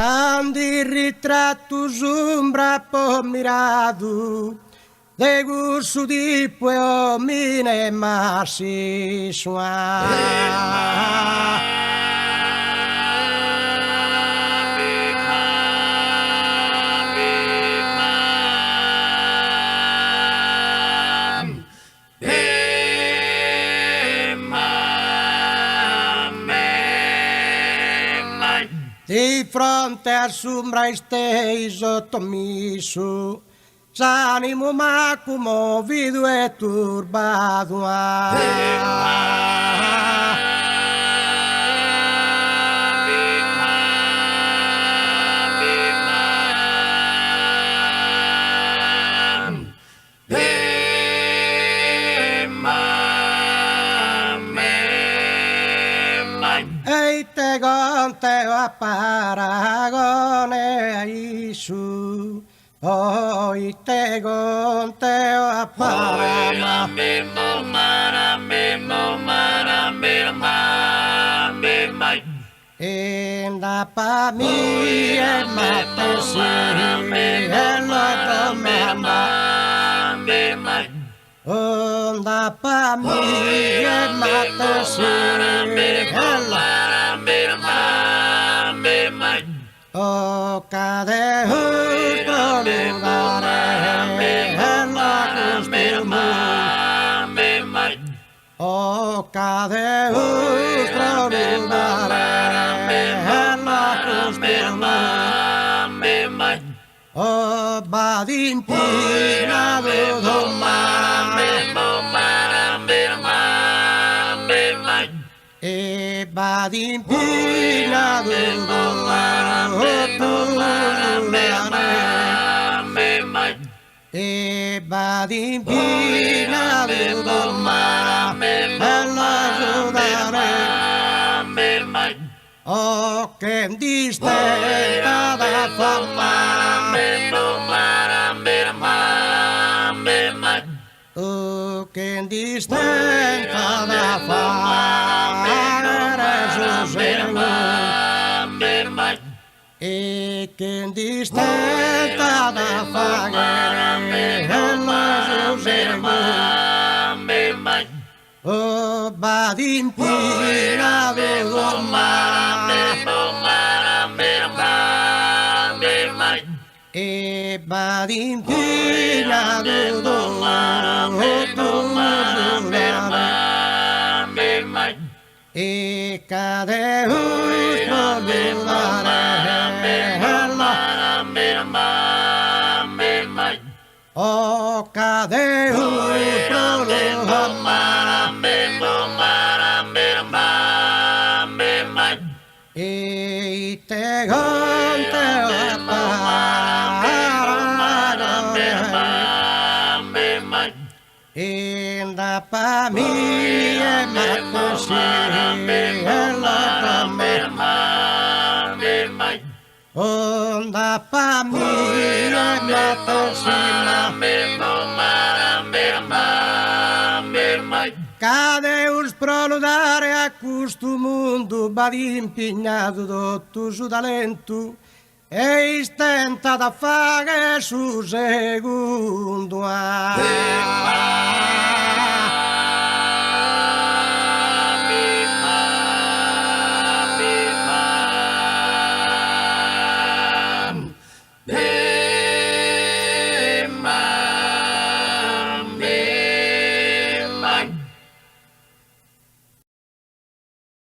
Andi ritratto sombra pommirado, de gusto di poemine massi sua. Di fronte a sombra steso tomiso, s'animo ma commovido e turbato. E te conte a paragone a Isu, poi te conte a paragone. Inda pa mi e mate si e lo tomamba. Onda pa mi e mate si e lo o cade jutro lugare en la costumbre. O cade jutro lugare en la costumbre. O badintina de e badintina de e badintina de o che distetta da fama o che distetta da fama e che distetta da fama o badintina de e badintina de e cade jutro o cade jutro e te cante a paragone inda pa mi e mate si e lo tomamba. Onda pa mi e mate si cade os proludare a custo mundo badi impegnato do su talento e istenta da fare su segundo a